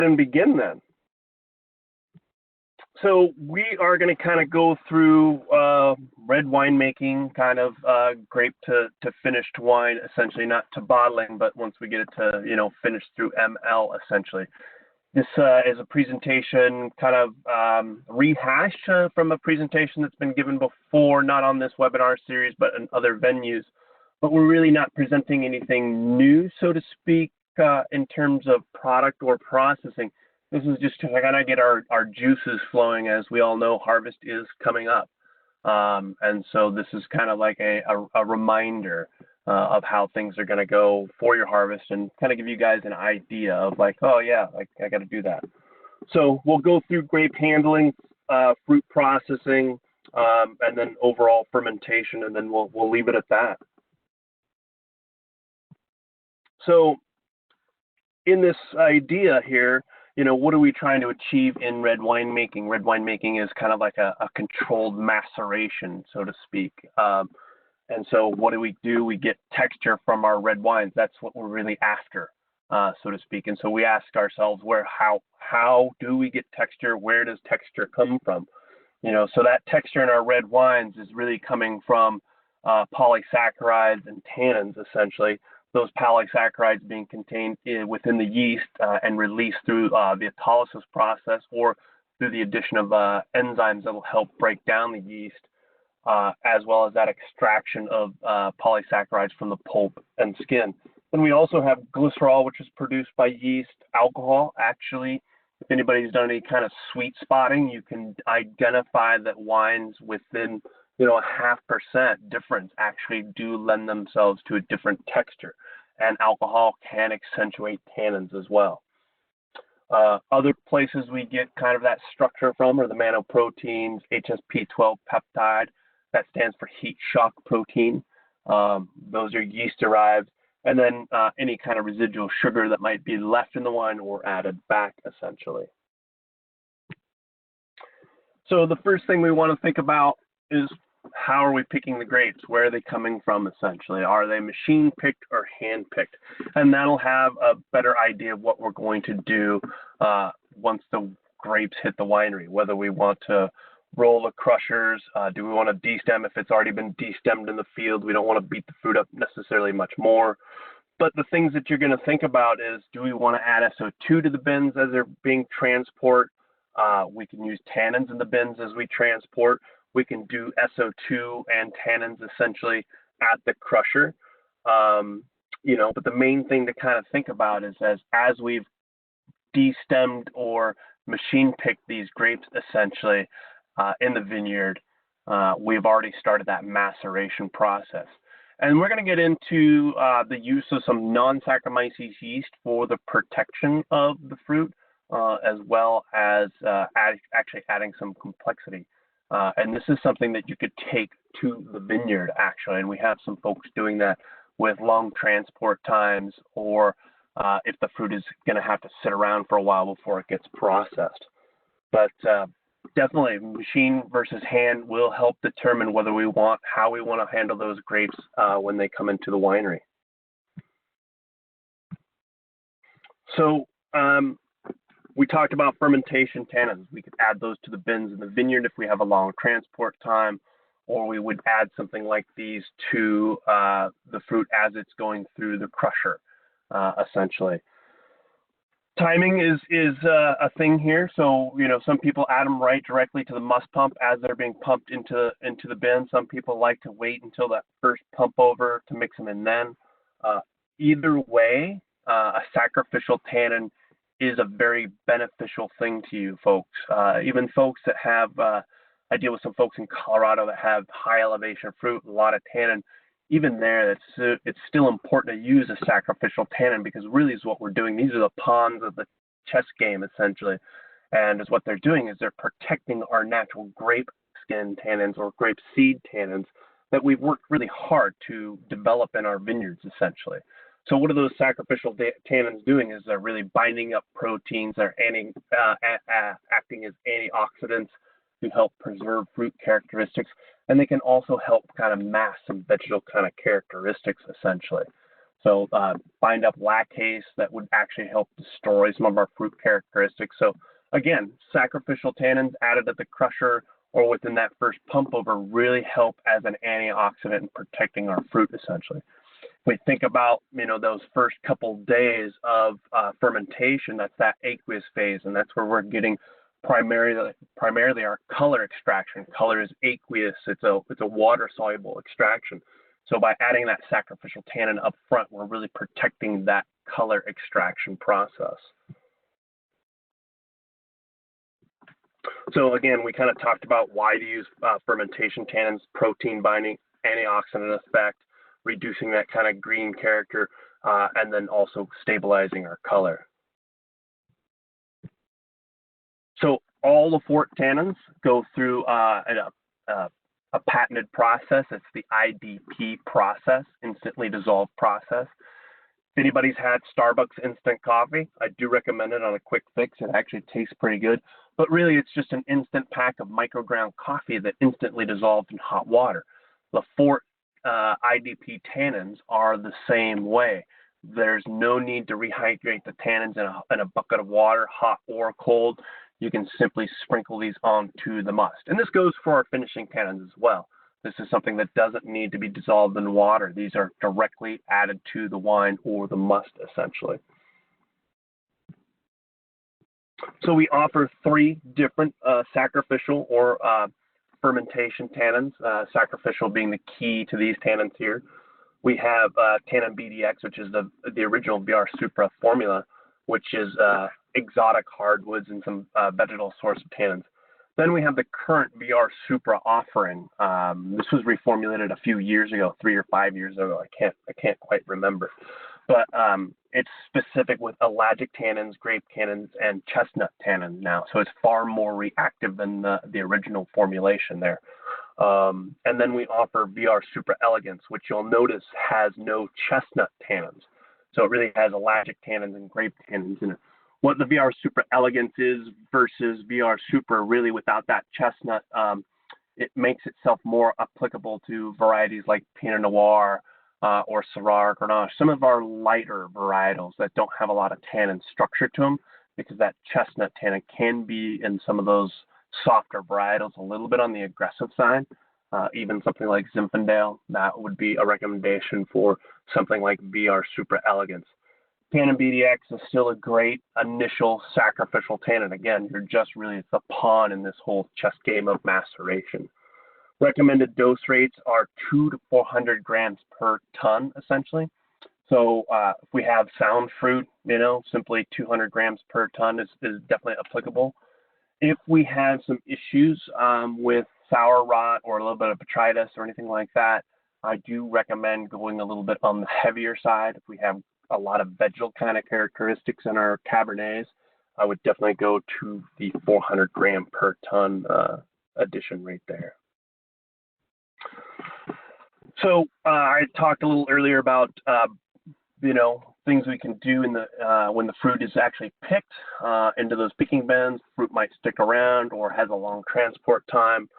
and begin then. So we are going to kind of go through red winemaking, kind of grape to finished wine, essentially, not to bottling, but once we get it to, finished through ML, essentially. This is a presentation kind of rehashed from a presentation that's been given before, not on this webinar series, but in other venues. But we're really not presenting anything new, so to speak, in terms of product or processing. This is just to kind of get our juices flowing. As we all know, harvest is coming up. And so this is kind of like a reminder of how things are going to go for your harvest and kind of give you guys an idea of like, oh yeah, like I got to do that. So we'll go through grape handling, fruit processing, and then overall fermentation, and then we'll leave it at that. So in this idea here, what are we trying to achieve in red winemaking? Red winemaking is kind of like a controlled maceration, so to speak. And so what do? We get texture from our red wines. That's what we're really after, so to speak. And so we ask ourselves, how do we get texture? Where does texture come from? So that texture in our red wines is really coming from polysaccharides and tannins, essentially. Those polysaccharides being contained within the yeast and released through the autolysis process or through the addition of enzymes that will help break down the yeast, as well as that extraction of polysaccharides from the pulp and skin. Then we also have glycerol, which is produced by yeast. Alcohol, actually, if anybody's done any kind of sweet spotting, you can identify that wines within a 0.5% difference actually do lend themselves to a different texture, and alcohol can accentuate tannins as well. Other places we get kind of that structure from are the manoproteins, HSP12 peptide, that stands for heat shock protein. Those are yeast derived, and then any kind of residual sugar that might be left in the wine or added back, essentially. So the first thing we want to think about is, how are we picking the grapes? Where are they coming from, essentially? Are they machine picked or hand picked? And that'll have a better idea of what we're going to do once the grapes hit the winery, whether we want to roll the crushers, do we want to destem if it's already been destemmed in the field? We don't want to beat the fruit up necessarily much more. But the things that you're going to think about is, do we want to add SO2 to the bins as they're being transported? We can use tannins in the bins as we transport. We can do SO2 and tannins essentially at the crusher. But the main thing to kind of think about is as we've destemmed or machine picked these grapes essentially in the vineyard, we've already started that maceration process. And we're going to get into the use of some non-saccharomyces yeast for the protection of the fruit, as well as actually adding some complexity. And this is something that you could take to the vineyard, actually, and we have some folks doing that with long transport times, or if the fruit is going to have to sit around for a while before it gets processed. But definitely, machine versus hand will help determine how we want to handle those grapes when they come into the winery. So we talked about fermentation tannins. We could add those to the bins in the vineyard if we have a long transport time, or we would add something like these to the fruit as it's going through the crusher, essentially. Timing is a thing here. So, some people add them right directly to the must pump as they're being pumped into the bin. Some people like to wait until that first pump over to mix them in then. Either way, a sacrificial tannin is a very beneficial thing to you folks. Even folks that have, I deal with some folks in Colorado that have high elevation fruit, a lot of tannin. Even there, it's still important to use a sacrificial tannin, because really is what we're doing. These are the pawns of the chess game, essentially. And what they're doing is they're protecting our natural grape skin tannins or grape seed tannins that we've worked really hard to develop in our vineyards, essentially. So what are those sacrificial tannins doing is they're really binding up proteins. They're acting as antioxidants to help preserve fruit characteristics. And they can also help kind of mask some vegetal kind of characteristics, essentially. So bind up lactase that would actually help destroy some of our fruit characteristics. So again, sacrificial tannins added at the crusher or within that first pump over really help as an antioxidant in protecting our fruit essentially. We think about, those first couple days of fermentation, that's that aqueous phase, and that's where we're getting primarily our color extraction. Color is aqueous, it's a water-soluble extraction. So by adding that sacrificial tannin up front, we're really protecting that color extraction process. So again, we kind of talked about why to use fermentation tannins, protein binding, antioxidant effect, reducing that kind of green character, and then also stabilizing our color. So all the LAFFORT tannins go through a patented process. It's the IDP process, instantly dissolved process. If anybody's had Starbucks instant coffee, I do recommend it on a quick fix. It actually tastes pretty good, but really it's just an instant pack of microground coffee that instantly dissolves in hot water. LAFFORT IDP tannins are the same way. There's no need to rehydrate the tannins in a bucket of water, hot or cold. You can simply sprinkle these onto the must. And this goes for our finishing tannins as well. This is something that doesn't need to be dissolved in water. These are directly added to the wine or the must, essentially. So we offer 3 different sacrificial or fermentation tannins, sacrificial being the key to these tannins here. We have tannin BDX, which is the original VR Supra formula, which is exotic hardwoods and some vegetal source of tannins. Then we have the current VR Supra offering. This was reformulated a few years ago, 3 or 5 years ago. I can't quite remember, but it's specific with ellagic tannins, grape tannins, and chestnut tannins now. So it's far more reactive than the original formulation there. And then we offer VR Supra Elegance, which you'll notice has no chestnut tannins. So it really has ellagic tannins and grape tannins in it. What the VR Supra Elegance is versus VR Supra, really without that chestnut, it makes itself more applicable to varieties like Pinot Noir or Syrah, Grenache, some of our lighter varietals that don't have a lot of tannin structure to them, because that chestnut tannin can be in some of those softer varietals a little bit on the aggressive side. Even something like Zinfandel, that would be a recommendation for something like VR Supra Elegance. Tannin BDX is still a great initial sacrificial tannin. Again, you're just really the pawn in this whole chess game of maceration. Recommended dose rates are 200 to 400 grams per ton, essentially. So if we have sound fruit, simply 200 grams per ton is definitely applicable. If we have some issues with sour rot or a little bit of botrytis or anything like that, I do recommend going a little bit on the heavier side. If we have a lot of vegetal kind of characteristics in our Cabernets, I would definitely go to the 400 gram per ton addition rate there. So I talked a little earlier about, things we can do in when the fruit is actually picked into those picking bins. Fruit might stick around or has a long transport time.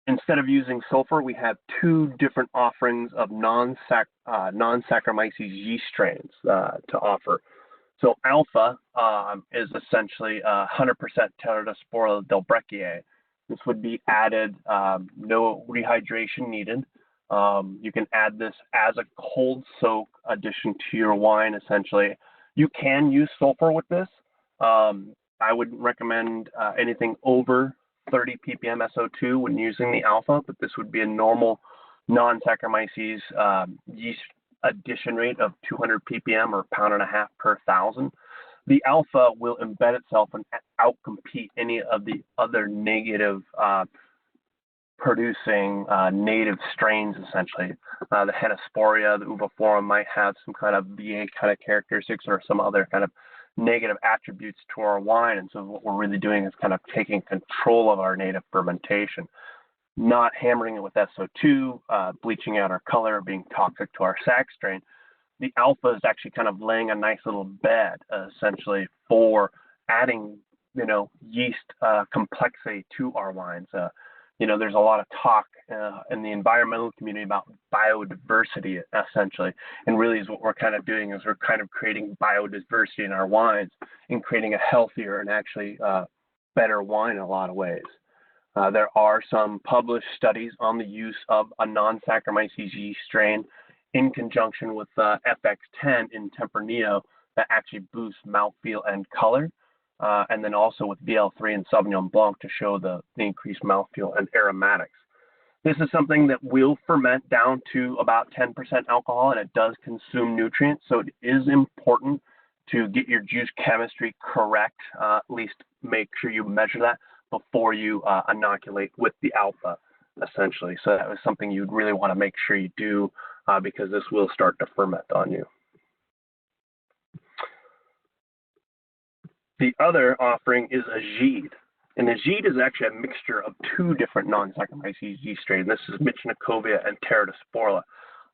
Instead of using sulfur, we have 2 different offerings of non-saccharomyces yeast strains to offer. So alpha is essentially 100% Pterodospora delbreckiae. This would be added, no rehydration needed. You can add this as a cold soak addition to your wine, essentially. You can use sulfur with this. I wouldn't recommend anything over 30 ppm SO2 when using the alpha, but this would be a normal non-saccharomyces yeast addition rate of 200 ppm or 1.5 pounds per 1,000. The alpha will embed itself and outcompete any of the other negative producing native strains, essentially. The Henosporia, the Uviforum might have some kind of VA kind of characteristics or some other kind of negative attributes to our wine. And so what we're really doing is kind of taking control of our native fermentation, not hammering it with SO2, bleaching out our color, being toxic to our sac strain. The alpha is actually kind of laying a nice little bed, essentially, for adding, yeast complexity to our wines. there's a lot of talk in the environmental community about biodiversity, essentially. And really is what we're kind of doing is we're kind of creating biodiversity in our wines and creating a healthier and actually better wine in a lot of ways. There are some published studies on the use of a non-saccharomyces yeast strain in conjunction with FX10 in Tempranillo that actually boosts mouthfeel and color. And then also with BL3 and Sauvignon Blanc to show the increased mouthfeel and aromatics. This is something that will ferment down to about 10% alcohol, and it does consume nutrients, so it is important to get your juice chemistry correct. At least make sure you measure that before you inoculate with the alpha, essentially. So that was something you'd really want to make sure you do because this will start to ferment on you. The other offering is a Gide. And the Gide is actually a mixture of two different non-saccharomyces yeast strains. This is Michnicovia and Terradisporla.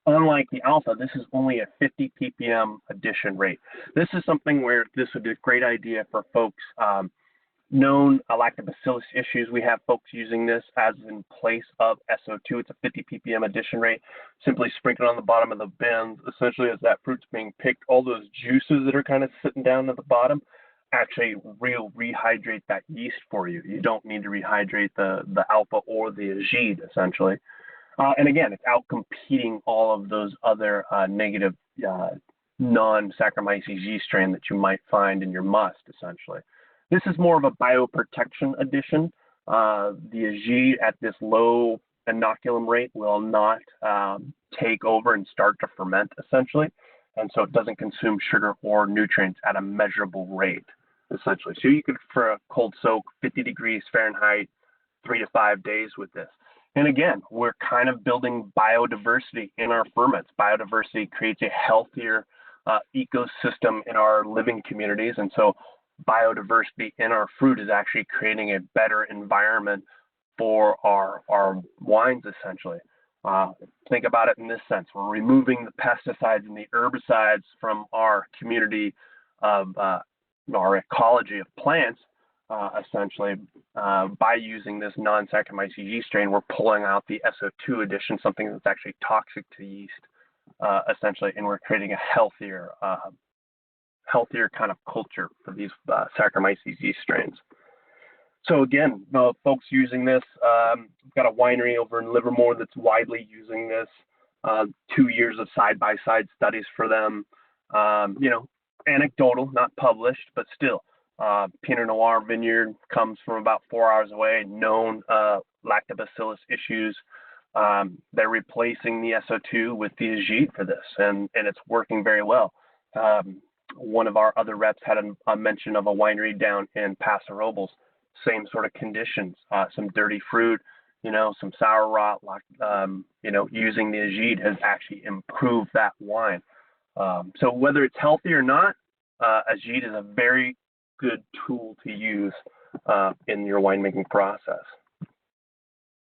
Unlike the alpha, this is only a 50 ppm addition rate. This is something where this would be a great idea for folks known lactobacillus issues. We have folks using this as in place of SO2. It's a 50 ppm addition rate. Simply sprinkle it on the bottom of the bins. Essentially, as that fruit's being picked, all those juices that are kind of sitting down at the bottom actually rehydrate that yeast for you. You don't need to rehydrate the alpha or the Gide, essentially. And again, it's out competing all of those other negative non-Saccharomyces yeast strain that you might find in your must, essentially. This is more of a bioprotection addition. The Gide at this low inoculum rate will not take over and start to ferment, essentially. And so it doesn't consume sugar or nutrients at a measurable rate, essentially. So you could, for a cold soak, 50 degrees Fahrenheit, 3 to 5 days with this. And again, we're kind of building biodiversity in our ferments. Biodiversity creates a healthier ecosystem in our living communities. And so biodiversity in our fruit is actually creating a better environment for our wines, essentially. Think about it in this sense. We're removing the pesticides and the herbicides from our community of our ecology of plants, essentially. By using this non-Saccharomyces yeast strain, we're pulling out the SO2 addition, something that's actually toxic to yeast, essentially, and we're creating a healthier kind of culture for these Saccharomyces yeast strains. So again, folks using this, we've got a winery over in Livermore that's widely using this. 2 years of side-by-side studies for them. Anecdotal, not published, but still. Pinot Noir vineyard comes from about 4 hours away, known lactobacillus issues. They're replacing the SO2 with the Gide for this, and it's working very well. One of our other reps had a mention of a winery down in Paso Robles. Same sort of conditions, some dirty fruit, some sour rot, using the Gide has actually improved that wine. So whether it's healthy or not, a Gide is a very good tool to use in your winemaking process.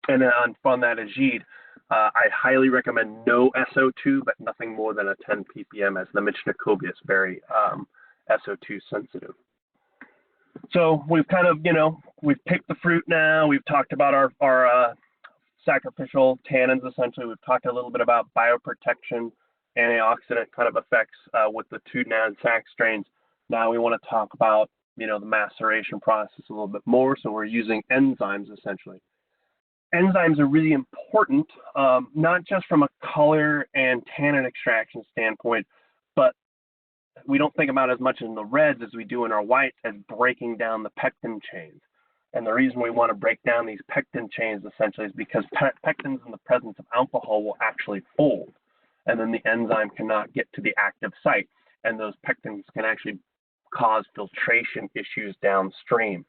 And then on that Gide, I highly recommend no SO2, but nothing more than a 10 ppm, as the Michnicovia is very SO2 sensitive. So we've kind of, we've picked the fruit now. We've talked about our sacrificial tannins, essentially. We've talked a little bit about bioprotection, antioxidant kind of effects with the two non-sac strains. Now we want to talk about, the maceration process a little bit more. So we're using enzymes, essentially. Enzymes are really important, not just from a color and tannin extraction standpoint, but we don't think about as much in the reds as we do in our whites as breaking down the pectin chains. And the reason we want to break down these pectin chains essentially is because pectins in the presence of alcohol will actually fold, and then the enzyme cannot get to the active site, and those pectins can actually cause filtration issues downstream.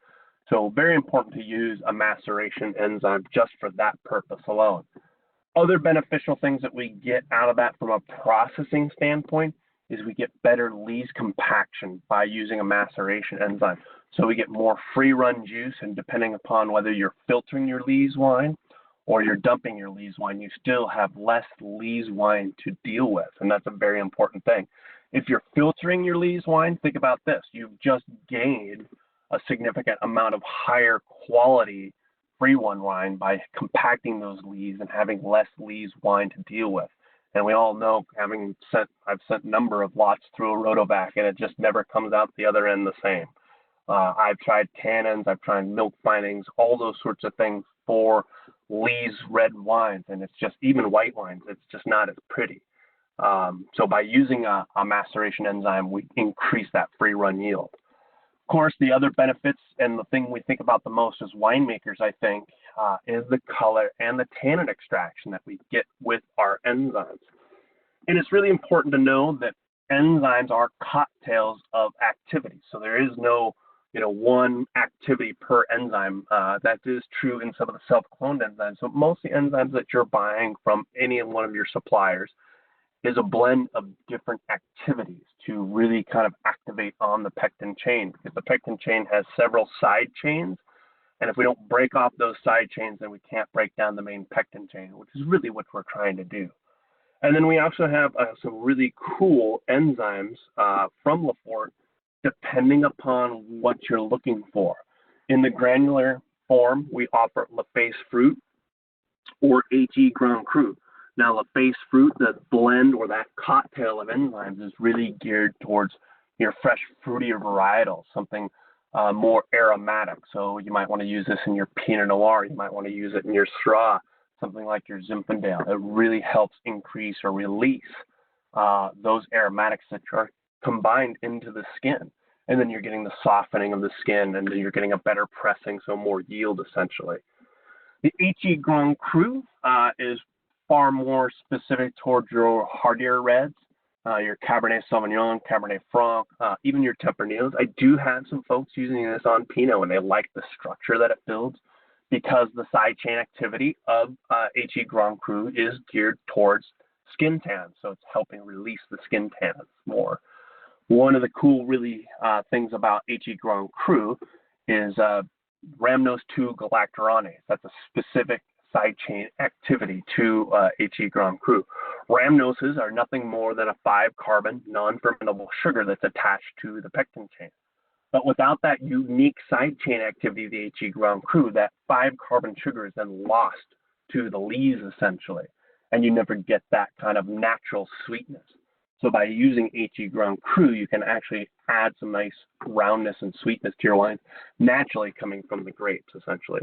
So very important to use a maceration enzyme just for that purpose alone. Other beneficial things that we get out of that from a processing standpoint is we get better lees compaction by using a maceration enzyme. So we get more free run juice, and depending upon whether you're filtering your lees wine or you're dumping your lees wine, you still have less lees wine to deal with, and that's a very important thing. If you're filtering your lees wine, think about this. You've just gained a significant amount of higher quality free run wine by compacting those lees and having less lees wine to deal with. And we all know, I've sent a number of lots through a rotovac, and it just never comes out the other end the same. I've tried tannins, I've tried milk findings, all those sorts of things for lees red wines, and it's just, even white wines, it's just not as pretty. So by using a maceration enzyme, we increase that free run yield. Of course, the other benefits, and the thing we think about the most as winemakers, I think, is the color and the tannin extraction that we get with our enzymes. And it's really important to know that enzymes are cocktails of activity. So there is no, one activity per enzyme. That is true in some of the self-cloned enzymes. So most of the enzymes that you're buying from any one of your suppliers is a blend of different activities to really kind of activate on the pectin chain, because the pectin chain has several side chains. And if we don't break off those side chains, then we can't break down the main pectin chain, which is really what we're trying to do. And then we also have some really cool enzymes from LAFFORT, depending upon what you're looking for. In the granular form, we offer LaFace fruit or HE Grand Cru. Now, LaFace fruit, the blend or that cocktail of enzymes, is really geared towards your fresh, fruitier varietals, something more aromatic. So you might want to use this in your Pinot Noir. You might want to use it in your Syrah, something like your Zinfandel. It really helps increase or release those aromatics that are combined into the skin. And then you're getting the softening of the skin, and then you're getting a better pressing, so more yield, essentially. The HE Grand Cru is far more specific towards your hardier reds, your Cabernet Sauvignon, Cabernet Franc, even your Tempranillos. I do have some folks using this on Pinot, and they like the structure that it builds because the side chain activity of HE Grand Cru is geared towards skin tannins, so it's helping release the skin tannins more. One of the cool really things about HE Grand Cru is rhamnose 2-galacturonase. That's a specific side chain activity to HE Grand Cru. Rhamnoses are nothing more than a 5-carbon non-fermentable sugar that's attached to the pectin chain. But without that unique side chain activity of the HE Grand Cru, that 5-carbon sugar is then lost to the lees, essentially, and you never get that kind of natural sweetness. So by using HE Grand Cru, you can actually add some nice roundness and sweetness to your wine, naturally coming from the grapes, essentially.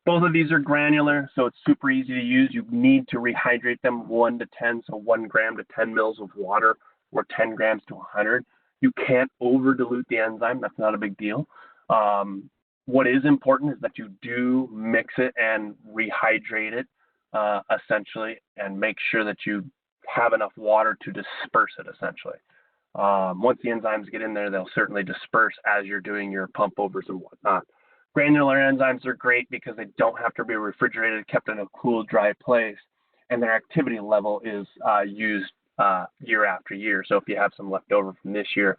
Both of these are granular, so it's super easy to use. You need to rehydrate them 1 to 10, so 1 gram to 10 mils of water, or 10 grams to 100. You can't over dilute the enzyme. That's not a big deal. What is important is that you do mix it and rehydrate it, essentially, and make sure that you have enough water to disperse it, essentially. Once the enzymes get in there, they'll certainly disperse as you're doing your pump overs and whatnot. Granular enzymes are great because they don't have to be refrigerated, kept in a cool, dry place, and their activity level is used year after year. So if you have some left over from this year,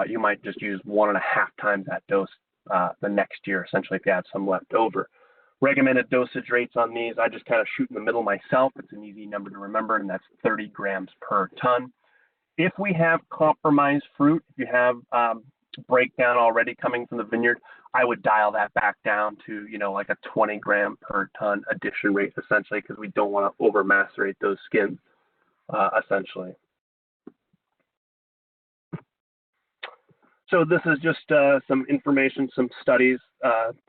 you might just use 1.5 times that dose the next year, essentially, if you have some left over. Recommended dosage rates on these, I just kind of shoot in the middle myself. It's an easy number to remember, and that's 30 grams per ton. If we have compromised fruit, if you have breakdown already coming from the vineyard, I would dial that back down to, like a 20 gram per ton addition rate, essentially, because we don't want to over macerate those skins, essentially. So this is just some information, some studies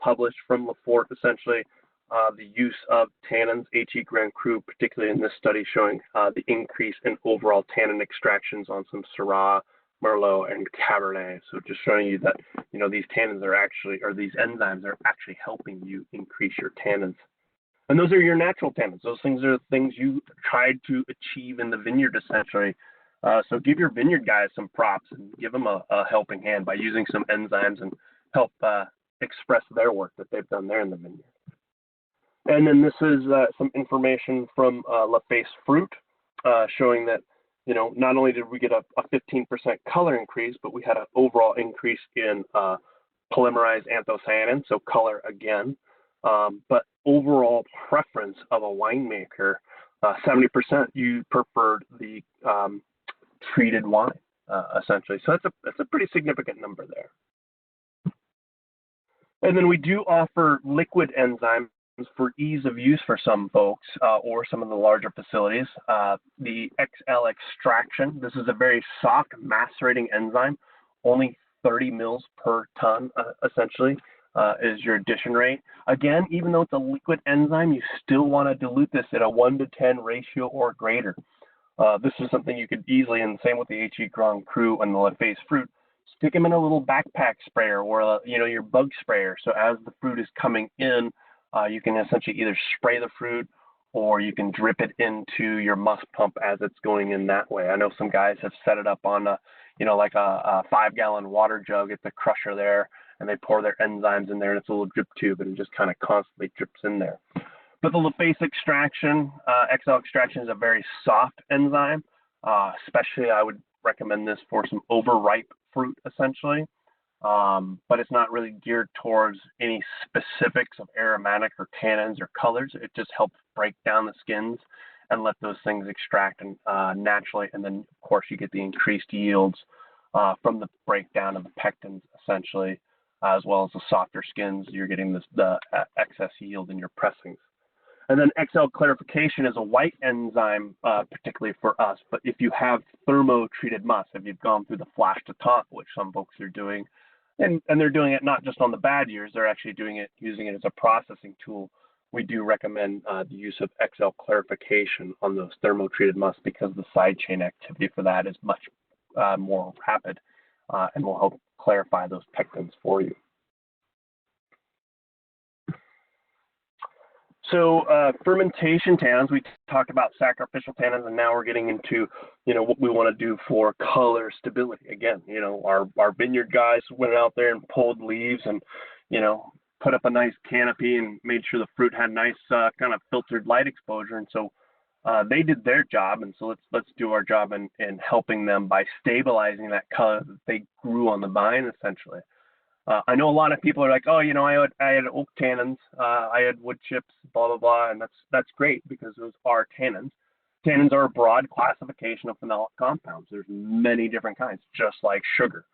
published from LAFFORT, essentially, the use of tannins, HE Grand Cru, particularly in this study, showing the increase in overall tannin extractions on some Syrah, Merlot, and Cabernet. So just showing you that, these tannins are actually, or these enzymes are actually helping you increase your tannins. And those are your natural tannins. Those things are the things you tried to achieve in the vineyard, essentially. So give your vineyard guys some props and give them a helping hand by using some enzymes and help express their work that they've done there in the vineyard. And then this is some information from LaFace fruit, showing that, not only did we get a 15% color increase, but we had an overall increase in polymerized anthocyanins, so color again. But overall preference of a winemaker, 70% you preferred the treated wine, essentially. So that's a pretty significant number there. And then we do offer liquid enzymes for ease of use for some folks or some of the larger facilities. The XL extraction, this is a very soft macerating enzyme, only 30 mils per ton essentially is your addition rate. Again, even though it's a liquid enzyme, you still want to dilute this at a 1:10 ratio or greater. This is something you could easily, and same with the HE Grand Cru and the LaFace fruit, stick them in a little backpack sprayer or your bug sprayer. So as the fruit is coming in, you can essentially either spray the fruit or you can drip it into your must pump as it's going in that way. I know some guys have set it up on like a 5-gallon water jug at the crusher there, and they pour their enzymes in there, and it's a little drip tube, and it just kind of constantly drips in there. But the LaFace extraction, XL extraction, is a very soft enzyme. Especially, I would recommend this for some overripe fruit, essentially. But it's not really geared towards any specifics of aromatic or tannins or colors. It just helps break down the skins and let those things extract naturally. And then, of course, you get the increased yields from the breakdown of the pectins, essentially, as well as the softer skins. You're getting the excess yield in your pressings. And then XL clarification is a white enzyme, particularly for us. But if you have thermo-treated must, if you've gone through the flash to top, which some folks are doing, and they're doing it not just on the bad years, they're actually doing it, using it as a processing tool. We do recommend the use of XL clarification on those thermo-treated musts because the side chain activity for that is much more rapid and will help clarify those pectins for you. So fermentation tannins, we talked about sacrificial tannins, and now we're getting into, what we want to do for color stability. Again, our vineyard guys went out there and pulled leaves and, put up a nice canopy and made sure the fruit had nice kind of filtered light exposure. And so they did their job, and so let's do our job in helping them by stabilizing that color that they grew on the vine, essentially. I know a lot of people are like, oh, I had oak tannins, I had wood chips, blah, blah, blah, and that's great because those are tannins. Tannins are a broad classification of phenolic compounds. There's many different kinds, just like sugar,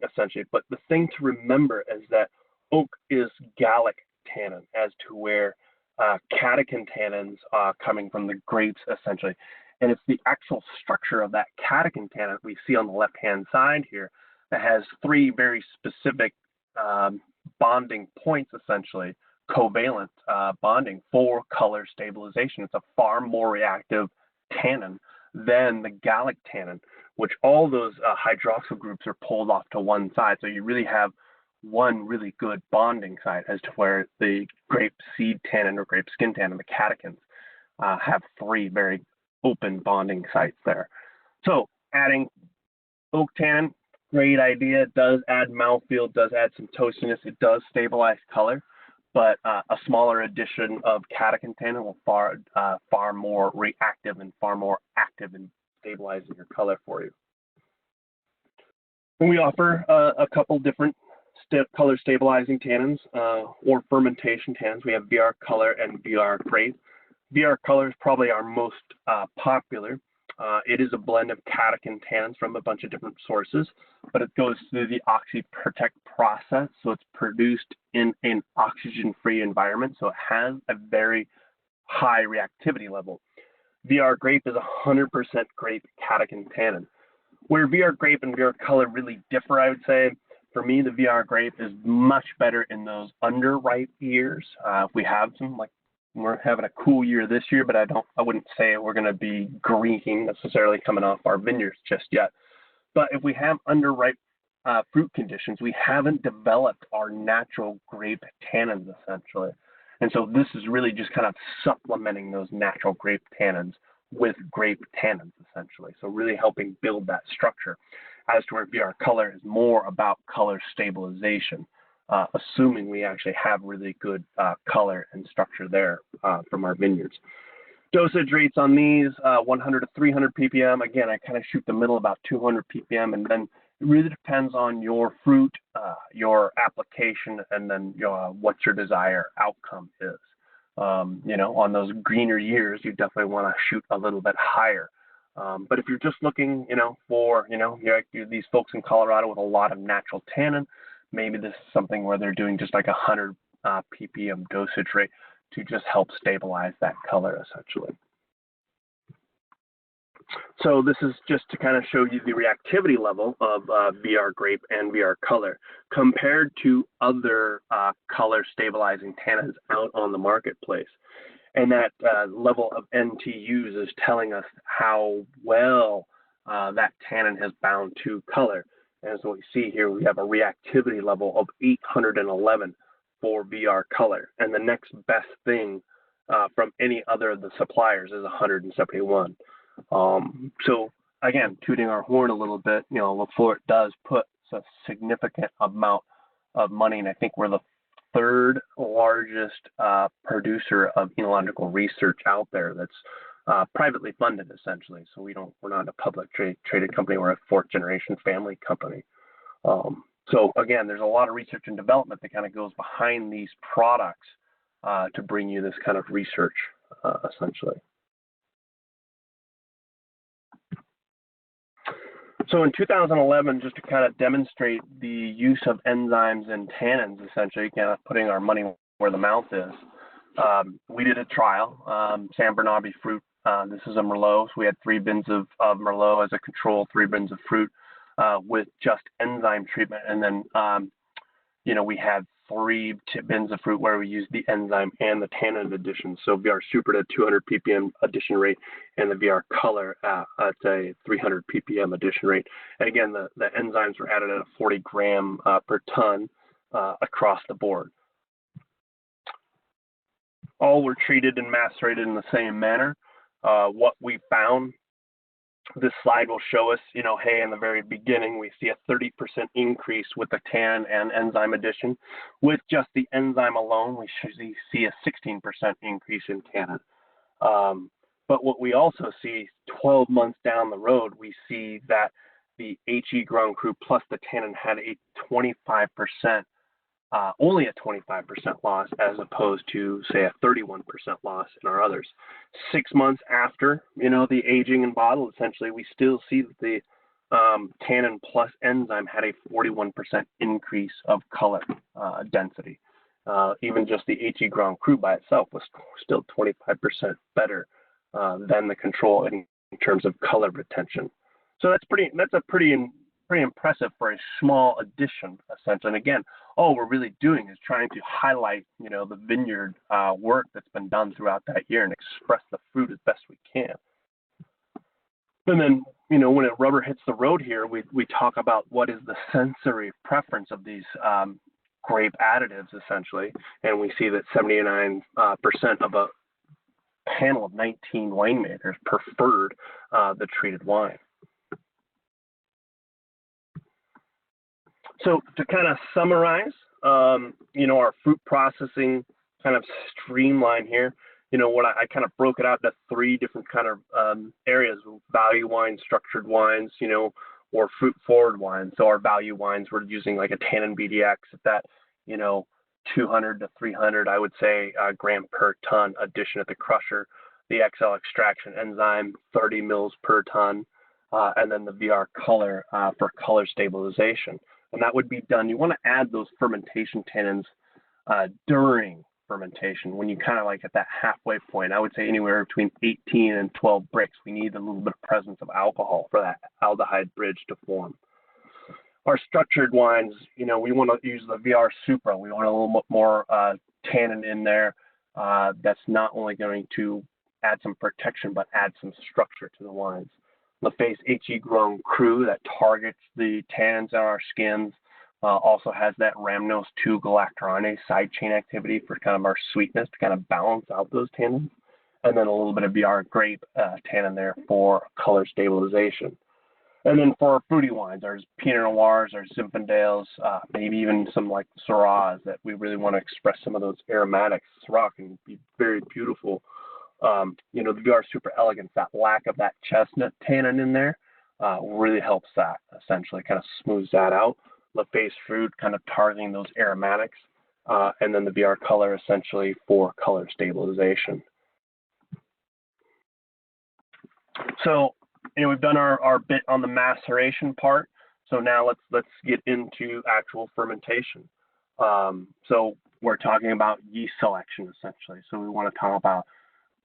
essentially. But the thing to remember is that oak is gallic tannin, as to where catechin tannins coming from the grapes, essentially. And it's the actual structure of that catechin tannin we see on the left-hand side here that has 3 very specific bonding points, essentially, covalent bonding for color stabilization. It's a far more reactive tannin than the gallic tannin, which all those hydroxyl groups are pulled off to one side. So you really have one really good bonding site, as to where the grape seed tannin or grape skin tannin, the catechins, have 3 very open bonding sites there. So adding oak tannin, great idea. It does add mouthfeel, does add some toastiness. It does stabilize color, but a smaller addition of catechin tannin will far more reactive and far more active in stabilizing your color for you. And we offer a couple different color stabilizing tannins or fermentation tannins. We have VR Color and VR Grape. VR Color is probably our most popular. It is a blend of catechin tannins from a bunch of different sources, but it goes through the oxy-protect process, so it's produced in an oxygen-free environment, so it has a very high reactivity level. VR Grape is 100% grape catechin tannin. Where VR Grape and VR Color really differ, I would say, for me, the VR Grape is much better in those underripe years. If we have some, like, we're having a cool year this year, but I wouldn't say we're going to be greening necessarily coming off our vineyards just yet. But if we have underripe fruit conditions, we haven't developed our natural grape tannins, essentially. And so this is really just kind of supplementing those natural grape tannins with grape tannins, essentially. So really helping build that structure, as to where VR Color is more about color stabilization. Assuming we actually have really good color and structure there from our vineyards. Dosage rates on these, 100 to 300 ppm. Again, I kind of shoot the middle about 200 ppm, and then it really depends on your fruit, your application, and then what your desired outcome is. On those greener years, you definitely want to shoot a little bit higher. But if you're just looking, for, you're these folks in Colorado with a lot of natural tannin, Maybe this is something where they're doing just like 100 ppm dosage rate to just help stabilize that color essentially. So this is just to kind of show you the reactivity level of VR grape and VR color compared to other color stabilizing tannins out on the marketplace. And that level of NTUs is telling us how well that tannin has bound to color. And so we see here, we have a reactivity level of 811 for VR color. And the next best thing from any other of the suppliers is 171. So again, tooting our horn a little bit, you know, LaFFORT does put a significant amount of money, and I think we're the third largest producer of enological research out there that's privately funded essentially. So we're not a public traded company, we're a fourth generation family company. So again, there's a lot of research and development that kind of goes behind these products to bring you this kind of research essentially. So in 2011, just to kind of demonstrate the use of enzymes and tannins, essentially, kind of putting our money where the mouth is, we did a trial, San Bernardi fruit. This is a Merlot. So we had 3 bins of Merlot as a control, 3 bins of fruit with just enzyme treatment. And then, you know, we had 3 bins of fruit where we used the enzyme and the tannin addition. So VR Super at 200 ppm addition rate, and the VR Color at a 300 ppm addition rate. And again, the enzymes were added at a 40 gram per ton across the board. All were treated and macerated in the same manner. What we found, this slide will show us, you know, hey, in the very beginning, we see a 30% increase with the tannin and enzyme addition. With just the enzyme alone, we see a 16% increase in tannin. But what we also see 12 months down the road, we see that the HE Grand Cru plus the tannin had a 25%, only a 25% loss as opposed to, say, a 31% loss in our others. 6 months after, you know, the aging and bottle, essentially, we still see that the tannin plus enzyme had a 41% increase of color density. Even just the HE Grand Cru by itself was still 25% better than the control in terms of color retention. So that's a pretty impressive for a small addition, essentially. And again, all we're really doing is trying to highlight, you know, the vineyard work that's been done throughout that year and express the fruit as best we can. And then, you know, when a rubber hits the road here, we talk about what is the sensory preference of these grape additives, essentially. And we see that 79% of a panel of 19 winemakers preferred the treated wine. So to kind of summarize, you know, our fruit processing kind of streamline here, you know, what I kind of broke it out into 3 different kind of areas: value wines, structured wines, you know, or fruit forward wines. So our value wines, we're using like a tannin BDX at that, you know, 200 to 300, I would say, gram per ton addition at the crusher. The XL extraction enzyme, 30 mils per ton, and then the VR Color for color stabilization. And that would be done. You want to add those fermentation tannins during fermentation, when you kind of like at that halfway point. I would say anywhere between 18 and 12 bricks. We need a little bit of presence of alcohol for that aldehyde bridge to form. Our structured wines, you know, we want to use the VR Supra. We want a little bit more tannin in there. That's not only going to add some protection, but add some structure to the wines. LaFace HE Grand Cru that targets the tannins on our skins, also has that rhamnose 2 galactorinase side chain activity for kind of our sweetness to kind of balance out those tannins. And then a little bit of VR grape tannin there for color stabilization. And then for our fruity wines, our Pinot Noirs, our Zinfandels, maybe even some like Syrahs that we really want to express some of those aromatics. Syrah can be very beautiful. You know, the VR Super Elegance, that lack of that chestnut tannin in there really helps that, essentially, kind of smooths that out. LaFace Fruit kind of targeting those aromatics, and then the VR Color essentially for color stabilization. So, you know, we've done our bit on the maceration part. So now let's get into actual fermentation. So we're talking about yeast selection essentially. So we want to talk about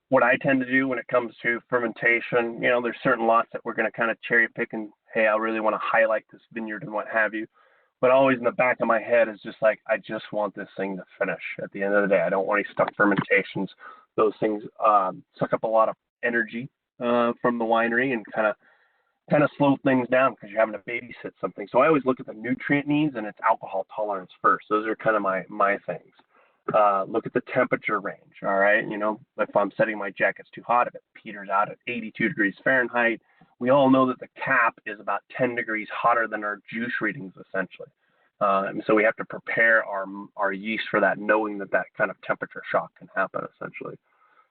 what I tend to do when it comes to fermentation. You know, there's certain lots that we're going to kind of cherry pick and, hey, I really want to highlight this vineyard and what have you. But always in the back of my head is just like, I just want this thing to finish at the end of the day. I don't want any stuck fermentations. Those things suck up a lot of energy from the winery and kind of slow things down because you're having to babysit something. So I always look at the nutrient needs and its alcohol tolerance first. Those are kind of my things. Look at the temperature range. All right. You know, if I'm setting my jackets too hot, if it peters out at 82 degrees Fahrenheit, we all know that the cap is about 10 degrees hotter than our juice readings, essentially. And so we have to prepare our yeast for that, knowing that that kind of temperature shock can happen, essentially.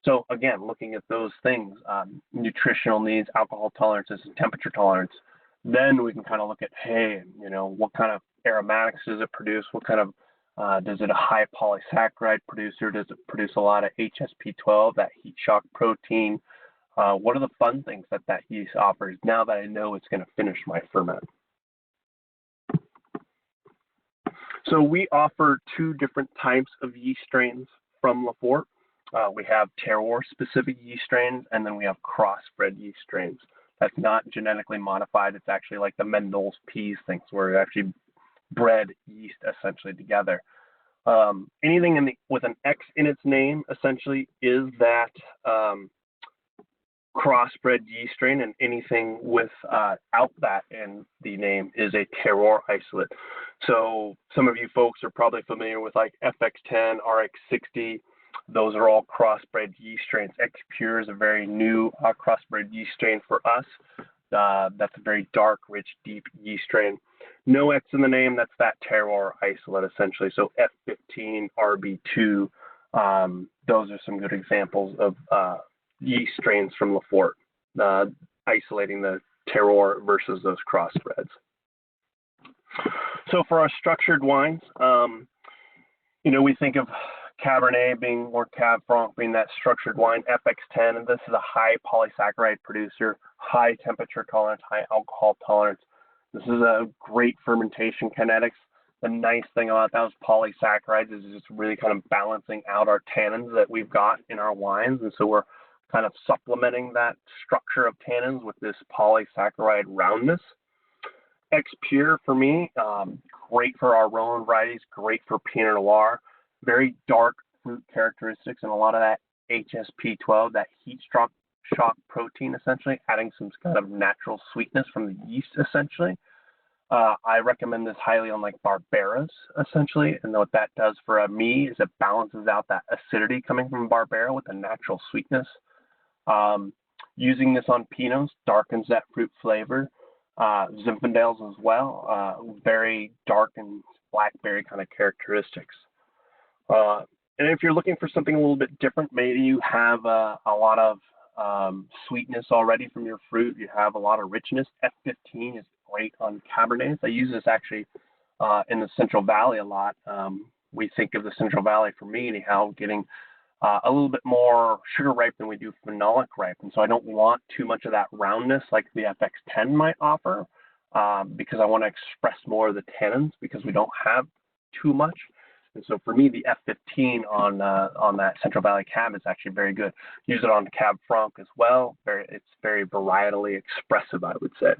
So again, looking at those things, nutritional needs, alcohol tolerances, and temperature tolerance, then we can kind of look at, hey, you know, what kind of aromatics does it produce? What kind of does it a high polysaccharide producer? Does it produce a lot of HSP12, that heat shock protein? What are the fun things that yeast offers now that I know it's going to finish my ferment? So we offer two different types of yeast strains from LAFFORT. We have terroir-specific yeast strains, and then we have crossbred yeast strains. That's not genetically modified. It's actually like the Mendel's peas things, where we actually bred yeast essentially together. Anything with an X in its name essentially is that crossbred yeast strain, and anything without that in the name is a terroir isolate. So some of you folks are probably familiar with like FX10, RX60. Those are all crossbred yeast strains. X Pure is a very new crossbred yeast strain for us. That's a very dark, rich, deep yeast strain. No X in the name, that's that terroir isolate essentially. So F15, RB2, those are some good examples of yeast strains from LAFFORT, isolating the terroir versus those crossbreds. So for our structured wines, you know, we think of Cabernet being, or Cab Franc being that structured wine, FX10, and this is a high polysaccharide producer, high temperature tolerance, high alcohol tolerance. This is a great fermentation kinetics. The nice thing about those polysaccharides is it's really kind of balancing out our tannins that we've got in our wines, and so we're kind of supplementing that structure of tannins with this polysaccharide roundness. X Pure for me, great for our Rhone varieties, great for Pinot Noir. Very dark fruit characteristics and a lot of that HSP12, that heat shock protein, essentially, adding some kind of natural sweetness from the yeast, essentially. I recommend this highly on like Barberas, essentially, and what that does for me is it balances out that acidity coming from Barbera with a natural sweetness. Using this on Pinots darkens that fruit flavor. Zinfandels as well, very dark and blackberry kind of characteristics. And if you're looking for something a little bit different, maybe you have a lot of sweetness already from your fruit, you have a lot of richness. F15 is great on Cabernets. I use this actually in the Central Valley a lot. We think of the Central Valley, for me anyhow, getting a little bit more sugar ripe than we do phenolic ripe. And so I don't want too much of that roundness like the FX10 might offer, because I want to express more of the tannins because we don't have too much. And so for me, the F15 on that Central Valley Cab is actually very good. Use it on Cab Franc as well. It's very varietally expressive, I would say.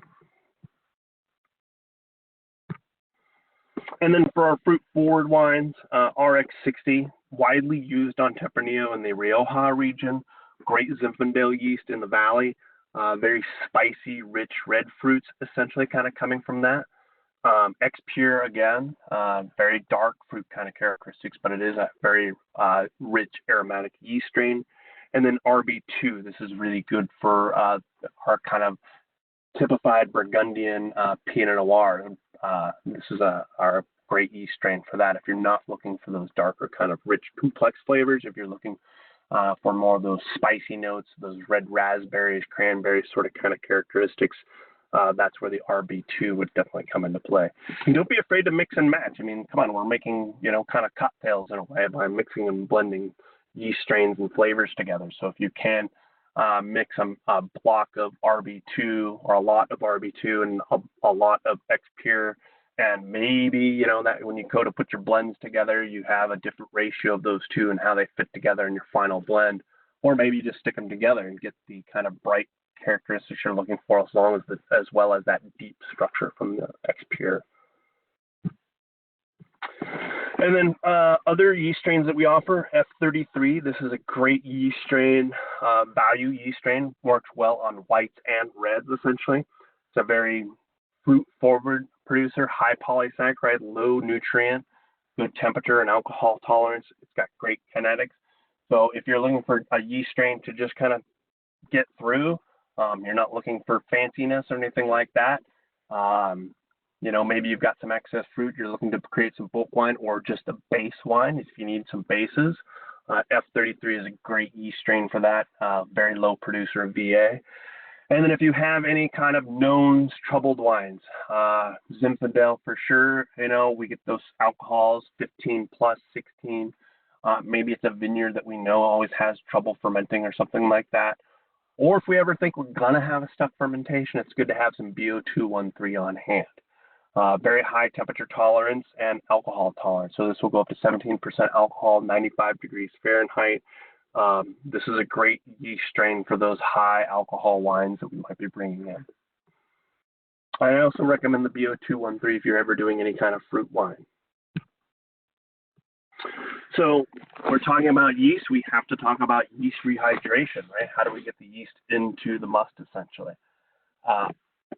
And then for our fruit forward wines, RX60, widely used on Tempranillo in the Rioja region. Great Zinfandel yeast in the valley. Very spicy, rich red fruits, essentially kind of coming from that. X Pure again, very dark fruit kind of characteristics, but it is a very rich aromatic yeast strain. And then RB2, this is really good for our kind of typified Burgundian Pinot Noir. This is our great yeast strain for that. If you're not looking for those darker kind of rich complex flavors, if you're looking for more of those spicy notes, those red raspberries, cranberries sort of kind of characteristics, that's where the RB2 would definitely come into play. And don't be afraid to mix and match. I mean, come on, we're making, you know, kind of cocktails in a way by mixing and blending yeast strains and flavors together. So if you can mix a block of RB2 or a lot of RB2 and a lot of X-Pure. And maybe, you know, that when you go to put your blends together, you have a different ratio of those two and how they fit together in your final blend. Or maybe you just stick them together and get the kind of bright characteristics you're looking for, as well as that deep structure from the X-Pure. And then other yeast strains that we offer, F33. This is a great yeast strain, value yeast strain, works well on whites and reds essentially. It's a very fruit-forward producer, high polysaccharide, low nutrient, good temperature and alcohol tolerance. It's got great kinetics. So if you're looking for a yeast strain to just kind of get through, you're not looking for fanciness or anything like that. You know, maybe you've got some excess fruit, you're looking to create some bulk wine or just a base wine if you need some bases. F33 is a great yeast strain for that, very low producer of VA. And then if you have any kind of known troubled wines, Zinfandel for sure, you know, we get those alcohols, 15 plus, 16. Maybe it's a vineyard that we know always has trouble fermenting or something like that. Or if we ever think we're going to have a stuck fermentation, it's good to have some BO213 on hand. Very high temperature tolerance and alcohol tolerance. So this will go up to 17% alcohol, 95 degrees Fahrenheit. This is a great yeast strain for those high alcohol wines that we might be bringing in. I also recommend the BO213 if you're ever doing any kind of fruit wine. So we're talking about yeast, we have to talk about yeast rehydration, right? How do we get the yeast into the must essentially?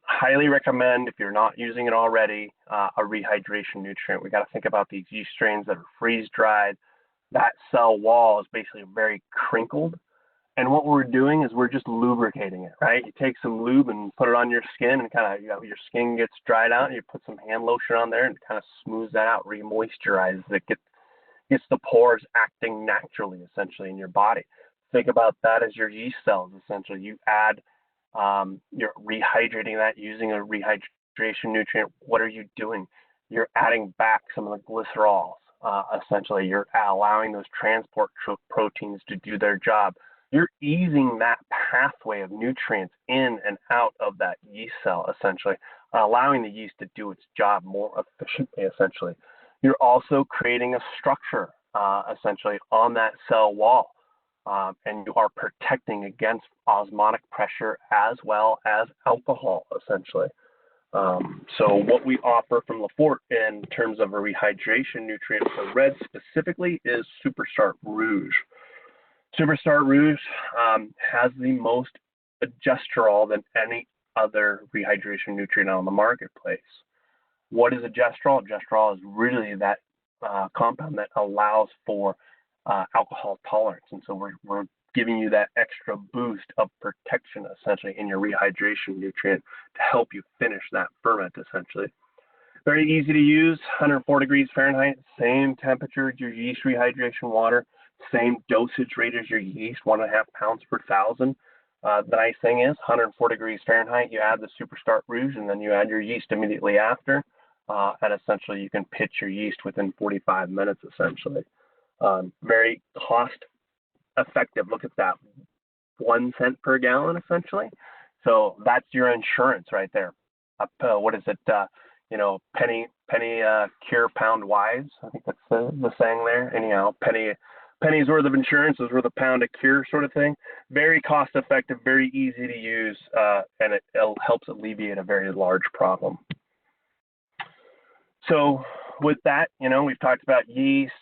Highly recommend, if you're not using it already, a rehydration nutrient. We got to think about these yeast strains that are freeze dried. That cell wall is basically very crinkled. And what we're doing is we're just lubricating it, right? You take some lube and put it on your skin and kind of, you know, your skin gets dried out and you put some hand lotion on there and kind of smooths that out, re-moisturizes it, gets the pores acting naturally, essentially, in your body. Think about that as your yeast cells, essentially. You add, you're rehydrating that using a rehydration nutrient. What are you doing? You're adding back some of the glycerols. Essentially, you're allowing those transport proteins to do their job. You're easing that pathway of nutrients in and out of that yeast cell, essentially, allowing the yeast to do its job more efficiently, essentially. You're also creating a structure, essentially, on that cell wall, and you are protecting against osmotic pressure as well as alcohol, essentially. So what we offer from LaFFORT in terms of a rehydration nutrient for red specifically is Superstart Rouge. Superstart Rouge has the most gestrol than any other rehydration nutrient on the marketplace. What is a gestrol? Gestrol is really that compound that allows for alcohol tolerance. And so we're giving you that extra boost of protection, essentially, in your rehydration nutrient to help you finish that ferment, essentially. Very easy to use, 104 degrees Fahrenheit, same temperature as your yeast rehydration water, same dosage rate as your yeast, 1.5 pounds per thousand. The nice thing is 104 degrees Fahrenheit, you add the Superstart Rouge, and then you add your yeast immediately after. And essentially, you can pitch your yeast within 45 minutes, essentially. Very cost effective. Look at that, 1 cent per gallon, essentially. So that's your insurance right there. What is it? You know, penny cure, pound wise. I think that's the saying there. Anyhow, penny's worth of insurance is worth a pound of cure, sort of thing. Very cost effective, very easy to use, and it helps alleviate a very large problem. So with that, you know, we've talked about yeast,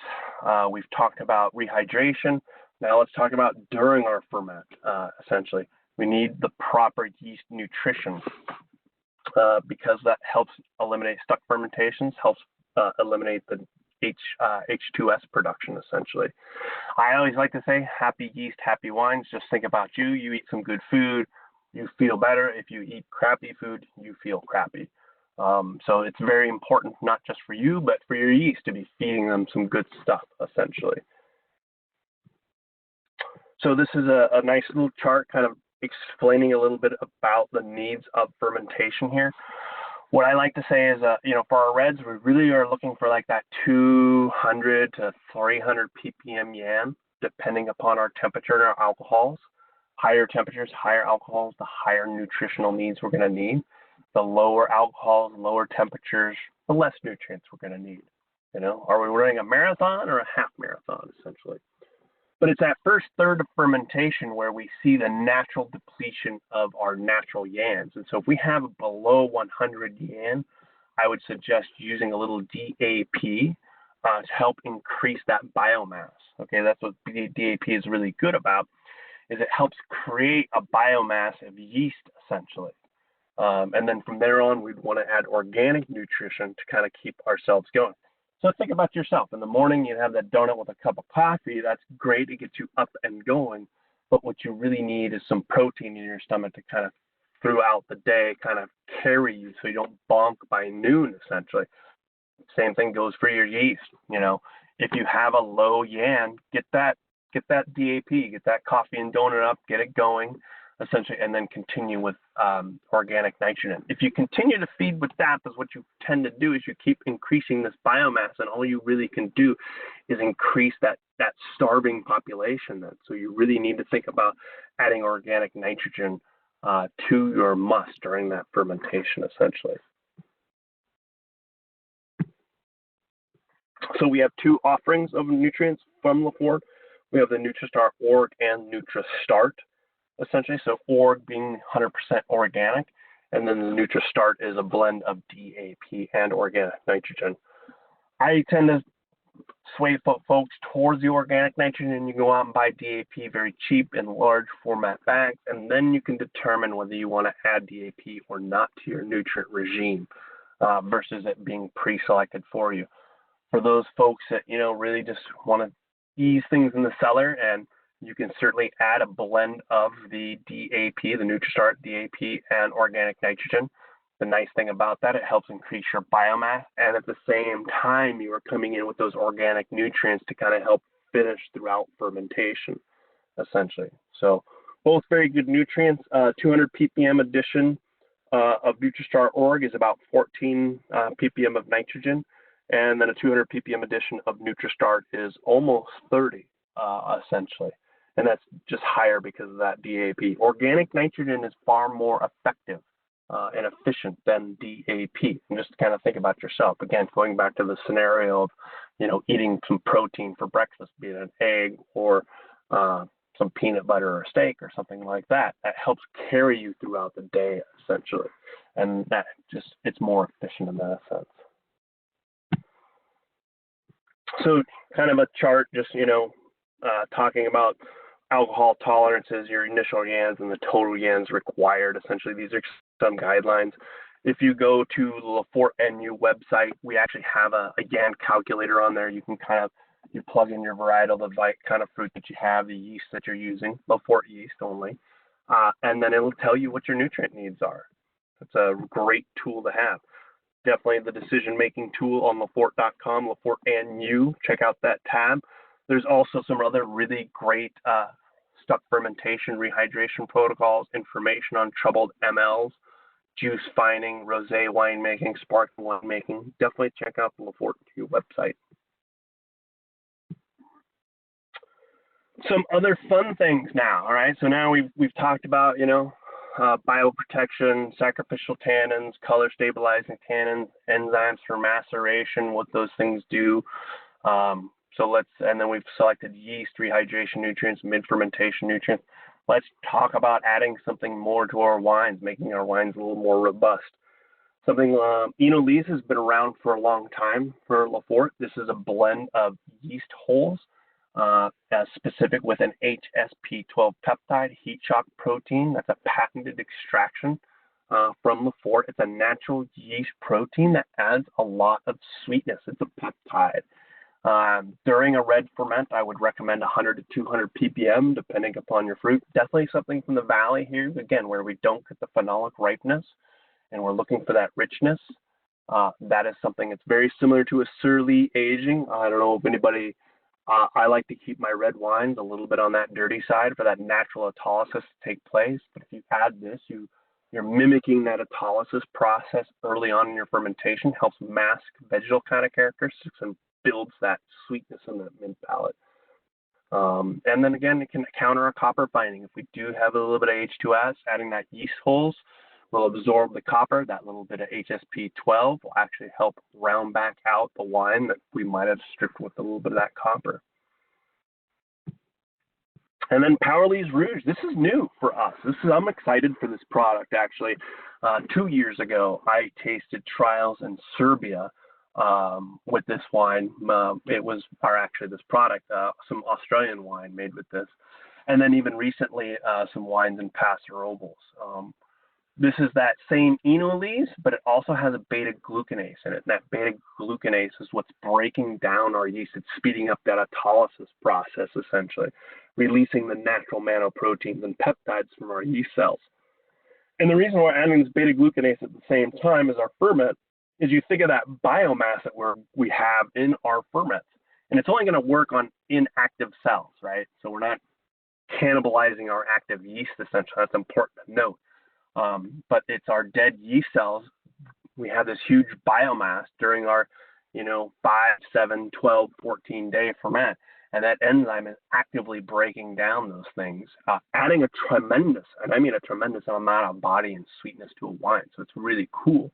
we've talked about rehydration. Now let's talk about during our ferment, essentially. We need the proper yeast nutrition because that helps eliminate stuck fermentations, helps eliminate the H2S production, essentially. I always like to say, happy yeast, happy wines. Just think about you. You eat some good food, you feel better. If you eat crappy food, you feel crappy. So it's very important, not just for you, but for your yeast to be feeding them some good stuff, essentially. So this is a nice little chart kind of explaining a little bit about the needs of fermentation here. What I like to say is, you know, for our reds, we really are looking for like that 200 to 300 ppm YAM, depending upon our temperature and our alcohols. Higher temperatures, higher alcohols, the higher nutritional needs we're going to need. The lower alcohols, lower temperatures, the less nutrients we're going to need. You know, are we running a marathon or a half marathon, essentially? But it's that first third of fermentation where we see the natural depletion of our natural YANs. And so if we have below 100 YAN, I would suggest using a little DAP to help increase that biomass. Okay, that's what DAP is really good about, is it helps create a biomass of yeast, essentially. And then from there on, we'd want to add organic nutrition to kind of keep ourselves going. So think about yourself. In the morning, you have that donut with a cup of coffee. That's great. It gets you up and going. But what you really need is some protein in your stomach to kind of throughout the day kind of carry you so you don't bonk by noon, essentially. Same thing goes for your yeast. You know, if you have a low YAN, get that DAP, get that coffee and donut up, get it going, essentially, and then continue with organic nitrogen. If you continue to feed with that, that's what you tend to do, is you keep increasing this biomass, and all you really can do is increase that starving population then. So you really need to think about adding organic nitrogen to your must during that fermentation, essentially. So we have two offerings of nutrients from LaFFORT. We have the NutriStart Org and NutriStart, essentially. So Org being 100% organic, and then the NutriStart is a blend of DAP and organic nitrogen. I tend to sway folks towards the organic nitrogen, and you go out and buy DAP very cheap in large format bags, and then you can determine whether you want to add DAP or not to your nutrient regime versus it being pre-selected for you. For those folks that, you know, really just want to ease things in the cellar, and you can certainly add a blend of the DAP, the NutriStart DAP, and organic nitrogen. The nice thing about that, it helps increase your biomass, and at the same time, you are coming in with those organic nutrients to kind of help finish throughout fermentation, essentially. So both very good nutrients. 200 ppm addition of NutriStart Org is about 14 ppm of nitrogen. And then a 200 ppm addition of NutriStart is almost 30, essentially. And that's just higher because of that DAP. Organic nitrogen is far more effective and efficient than DAP. And just kind of think about yourself. Again, going back to the scenario of, you know, eating some protein for breakfast, be it an egg or some peanut butter or steak or something like that. That helps carry you throughout the day, essentially. And that just, it's more efficient in that sense. So kind of a chart, just, you know, talking about alcohol tolerances, your initial YANs and the total YANs required. Essentially, these are some guidelines. If you go to the LaFFORT NU website, we actually have a YAN calculator on there. You can kind of, you plug in your varietal, the kind of fruit that you have, the yeast that you're using, LaFFORT yeast only, and then it will tell you what your nutrient needs are. It's a great tool to have. Definitely the decision-making tool on LaFFORT.com, LaFFORT NU. Check out that tab. There's also some other really great stuck fermentation, rehydration protocols, information on troubled MLs, juice finding, rosé winemaking, sparkling winemaking. Definitely check out the LaFFORT NU website. Some other fun things now, all right? So now we've talked about, you know, bioprotection, sacrificial tannins, color stabilizing tannins, enzymes for maceration, what those things do. And then we've selected yeast, rehydration nutrients, mid-fermentation nutrients. Let's talk about adding something more to our wines, making our wines a little more robust. Something, Enolise has been around for a long time for LaFFORT. This is a blend of yeast holes, specific with an HSP12 peptide, heat shock protein. That's a patented extraction from LaFFORT. It's a natural yeast protein that adds a lot of sweetness. It's a peptide. During a red ferment, I would recommend 100 to 200 ppm, depending upon your fruit. Definitely something from the valley here, again, where we don't get the phenolic ripeness, and we're looking for that richness. That is something that's very similar to a surly aging. I don't know if anybody, I like to keep my red wines a little bit on that dirty side for that natural autolysis to take place. But if you add this, you're mimicking that autolysis process early on in your fermentation, helps mask vegetal kind of characteristics and builds that sweetness in the mint palate. And then again, it can counter a copper binding. If we do have a little bit of H2S, adding that yeast holes will absorb the copper. That little bit of HSP12 will actually help round back out the wine that we might have stripped with a little bit of that copper. And then Powerlees Rouge. This is new for us. I'm excited for this product, actually. 2 years ago, I tasted trials in Serbia with this wine. This product, some Australian wine made with this. And then even recently, some wines in Paso Robles. This is that same enolese, but it also has a beta-glucanase in it. And that beta-glucanase is what's breaking down our yeast. It's speeding up that autolysis process, essentially, releasing the natural manoproteins and peptides from our yeast cells. And the reason we're adding this beta-glucanase at the same time as our ferment is you think of that biomass that we have in our ferments. And it's only going to work on inactive cells, right? So we're not cannibalizing our active yeast, essentially. That's important to note. But it's our dead yeast cells. We have this huge biomass during our, 5, 7, 12, 14-day ferment. And that enzyme is actively breaking down those things, adding a tremendous amount of body and sweetness to a wine. So it's really cool.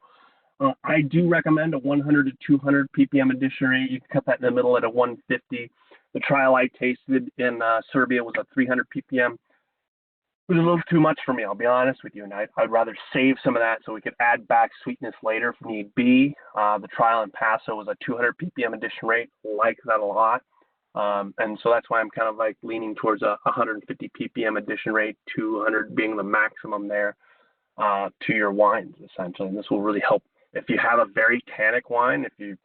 I do recommend a 100 to 200 ppm addition rate. You can cut that in the middle at a 150. The trial I tasted in Serbia was a 300 ppm. It was a little too much for me, I'll be honest with you, and I'd rather save some of that so we could add back sweetness later if need be. The trial in Paso was a 200 ppm addition rate, like that a lot. And so that's why I'm kind of like leaning towards a 150 ppm addition rate, 200 being the maximum there to your wines, essentially. And this will really help if you have a very tannic wine, if you're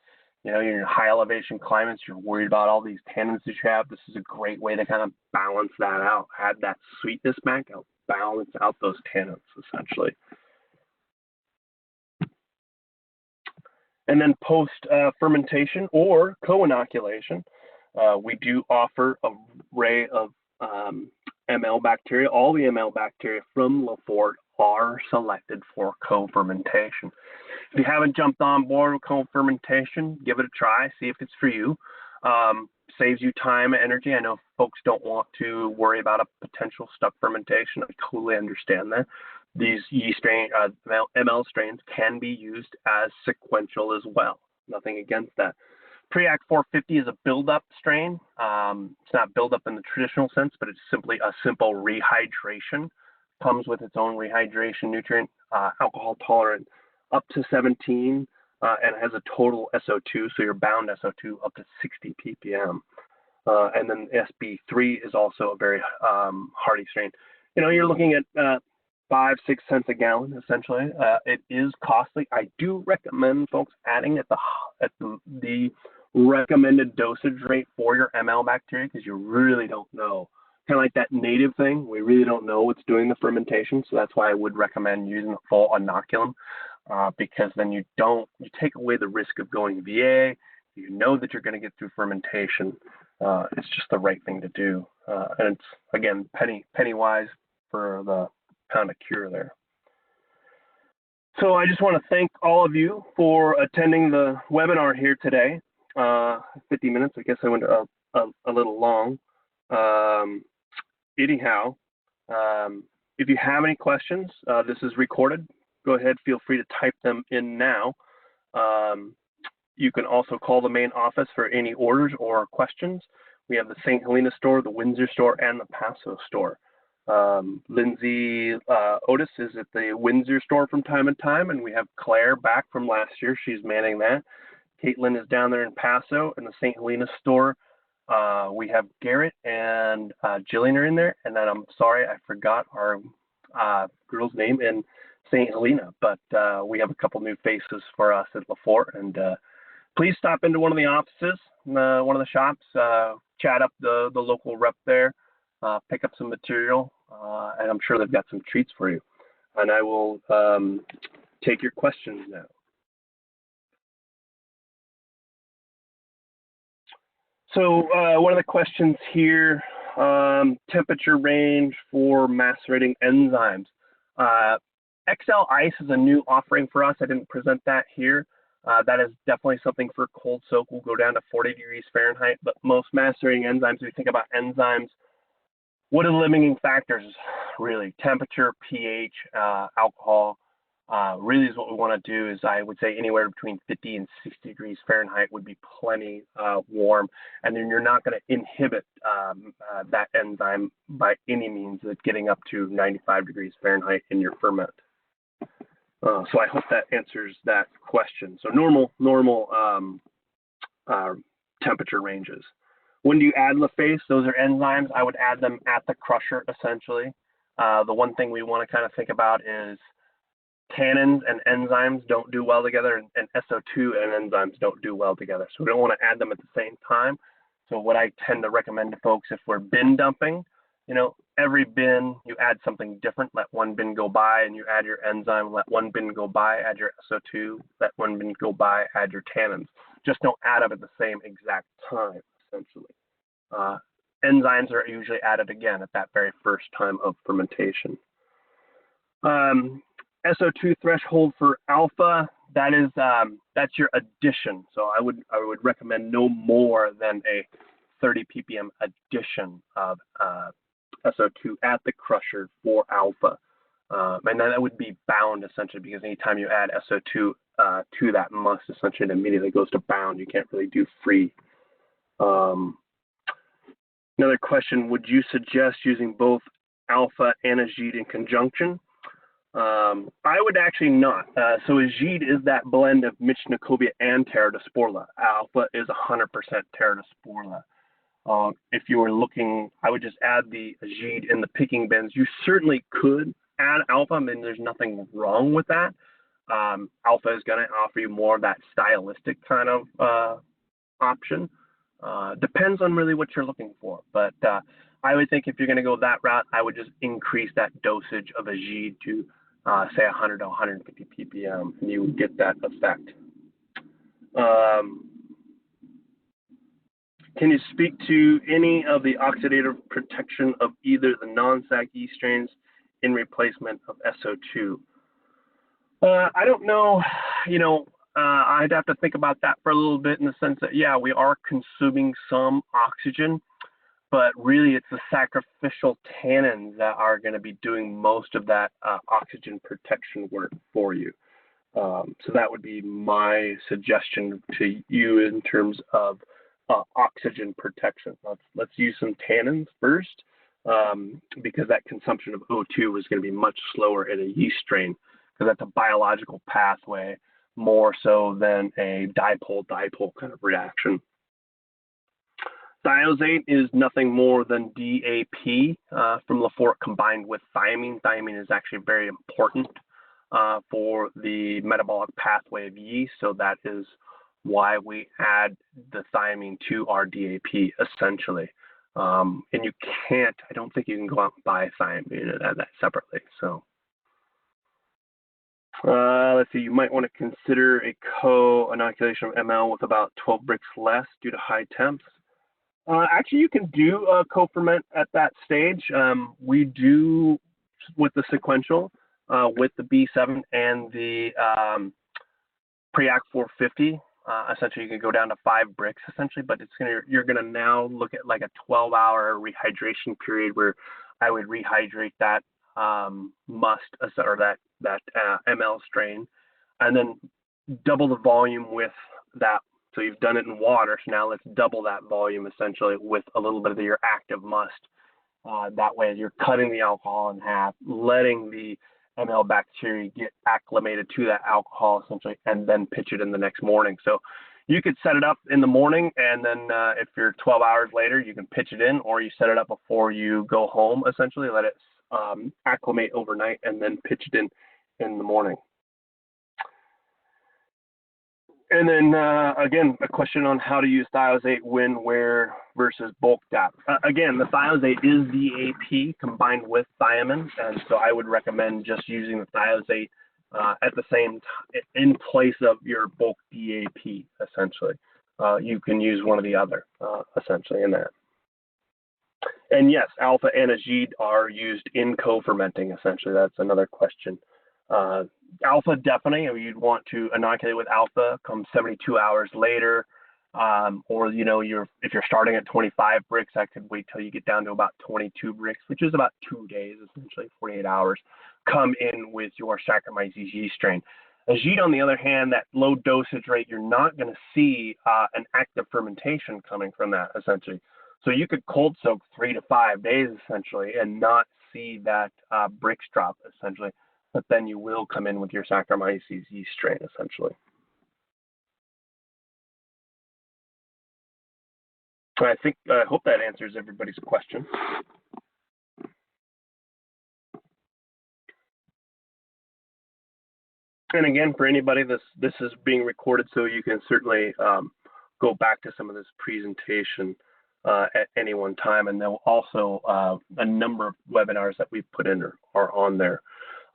in high elevation climates, you're worried about all these tannins that you have. This is a great way to kind of balance that out, add that sweetness back out, balance out those tannins, essentially. And then post fermentation or co-inoculation, we do offer an array of ML bacteria. All the ML bacteria from LaFFort are selected for co-fermentation. If you haven't jumped on board with co-fermentation, give it a try, see if it's for you. Saves you time and energy. I know folks don't want to worry about a potential stuck fermentation. I totally understand that. These yeast strain, ML strains can be used as sequential as well. Nothing against that. Preact 450 is a build-up strain. It's not build-up in the traditional sense, but it's simply a simple rehydration. Comes with its own rehydration nutrient, alcohol tolerant up to 17, and has a total SO2, so your bound SO2 up to 60 ppm. And then SB3 is also a very hardy strain. You're looking at 5-6 cents a gallon, essentially. It is costly. I do recommend folks adding at the recommended dosage rate for your ML bacteria, because you really don't know. Kind of like that native thing, we really don't know what's doing the fermentation, so that's why I would recommend using a full inoculum, because then you take away the risk of going VA. You know that you're going to get through fermentation. It's just the right thing to do, and it's again penny wise for the pound of cure there. So I just want to thank all of you for attending the webinar here today. 50 minutes, I guess I went a little long. Anyhow, if you have any questions, this is recorded. Go ahead, feel free to type them in now. You can also call the main office for any orders or questions. We have the St. Helena store, the Windsor store, and the Paso store. Lindsay Otis is at the Windsor store from time to time, and we have Claire back from last year. She's manning that. Caitlin is down there in Paso in the St. Helena store. We have Garrett and Jillian are in there, and then I'm sorry I forgot our girl's name in St. Helena, but we have a couple new faces for us at LaFFort, and please stop into one of the offices, one of the shops, chat up the local rep there, pick up some material, and I'm sure they've got some treats for you. And I will take your questions now. So one of the questions here, temperature range for macerating enzymes. XL Ice is a new offering for us. I didn't present that here. That is definitely something for cold soak. We'll go down to 40 degrees Fahrenheit, but most macerating enzymes, we think about enzymes, what are the limiting factors? Really, temperature, pH, alcohol. Really is what we want to do is I would say anywhere between 50 and 60 degrees Fahrenheit would be plenty warm. And then you're not going to inhibit that enzyme by any means of getting up to 95 degrees Fahrenheit in your ferment. So I hope that answers that question. So normal temperature ranges. When do you add lafase? Those are enzymes. I would add them at the crusher, essentially. The one thing we want to kind of think about is tannins and enzymes don't do well together, and SO2 and enzymes don't do well together. So we don't want to add them at the same time. So what I tend to recommend to folks, if we're bin dumping, you know, every bin you add something different. Let one bin go by and you add your enzyme. Let one bin go by, add your SO2. Let one bin go by, add your tannins. Just don't add them at the same exact time, essentially. Enzymes are usually added again at that very first time of fermentation. SO2 threshold for alpha, that is that's your addition. So I would recommend no more than a 30 ppm addition of SO2 at the crusher for alpha. And then that would be bound essentially, because anytime you add SO2 to that must, essentially it immediately goes to bound. You can't really do free. Another question, would you suggest using both alpha and azide in conjunction? I would actually not. So azide is that blend of Michnicobia and Terradospora. Alpha is 100% Terradospora. If you were looking, I would just add the azide in the picking bins. You certainly could add alpha. I mean, there's nothing wrong with that. Alpha is going to offer you more of that stylistic kind of option. Depends on really what you're looking for. But I would think if you're going to go that route, I would just increase that dosage of azide to say 100 to 150 ppm, and you would get that effect. Can you speak to any of the oxidative protection of either the non-sac yeast strains in replacement of SO2? I don't know, you know, I'd have to think about that for a little bit, in the sense that, yeah, we are consuming some oxygen, but really it's the sacrificial tannins that are going to be doing most of that oxygen protection work for you. So that would be my suggestion to you in terms of oxygen protection. Let's use some tannins first, because that consumption of O2 is going to be much slower in a yeast strain, because that's a biological pathway more so than a dipole-dipole kind of reaction. Thiazate is nothing more than DAP from LAFFORT combined with thiamine. Thiamine is actually very important for the metabolic pathway of yeast, so that is why we add the thiamine to our DAP, essentially. And you can't, I don't think you can go out and buy thiamine and add that separately. So let's see, you might want to consider a co-inoculation of ML with about 12 Brix less due to high temps. Actually, you can do a co-ferment at that stage. We do with the sequential, with the B7 and the Preact 450. Essentially, you can go down to 5 Brix, essentially, but you're gonna now look at like a 12-hour rehydration period where I would rehydrate that must, or that ML strain, and then double the volume with that. So you've done it in water, so now let's double that volume essentially with a little bit of your active must. That way you're cutting the alcohol in half, letting the ML bacteria get acclimated to that alcohol essentially, and then pitch it in the next morning. So you could set it up in the morning, and then if you're 12 hours later, you can pitch it in, or you set it up before you go home essentially, let it acclimate overnight, and then pitch it in the morning. And then again, a question on how to use thiazate when, where versus bulk DAP. Again, the thiazate is DAP combined with thiamine, and so I would recommend just using the thiazate at the same time in place of your bulk DAP. Essentially, you can use one or the other essentially in that. And yes, alpha and azide are used in co-fermenting. Essentially, that's another question Alpha, definitely, you'd want to inoculate with alpha come 72 hours later. Or, you know, if you're starting at 25 bricks, I could wait till you get down to about 22 bricks, which is about 2 days, essentially 48 hours. Come in with your Saccharomyces yeast strain. Agite, on the other hand, that low dosage rate, you're not going to see an active fermentation coming from that, essentially. So you could cold soak 3 to 5 days, essentially, and not see that bricks drop, essentially. But then you will come in with your Saccharomyces yeast strain, essentially. I hope that answers everybody's question. And again, for anybody, this is being recorded, so you can certainly go back to some of this presentation at any one time. And then also a number of webinars that we've put in are on there.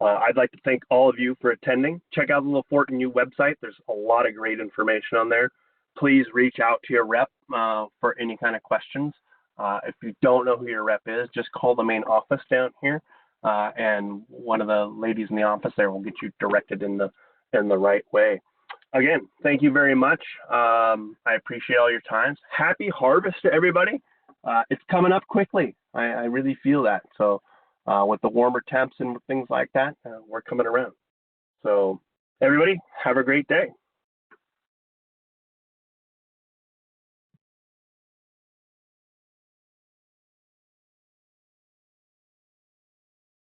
I'd like to thank all of you for attending. Check out the LaFFORT new website. There's a lot of great information on there. Please reach out to your rep for any kind of questions. If you don't know who your rep is, just call the main office down here, and one of the ladies in the office there will get you directed in the right way. Again, thank you very much. I appreciate all your time. Happy harvest to everybody. It's coming up quickly. I really feel that. So with the warmer temps and things like that, we're coming around. So everybody, have a great day.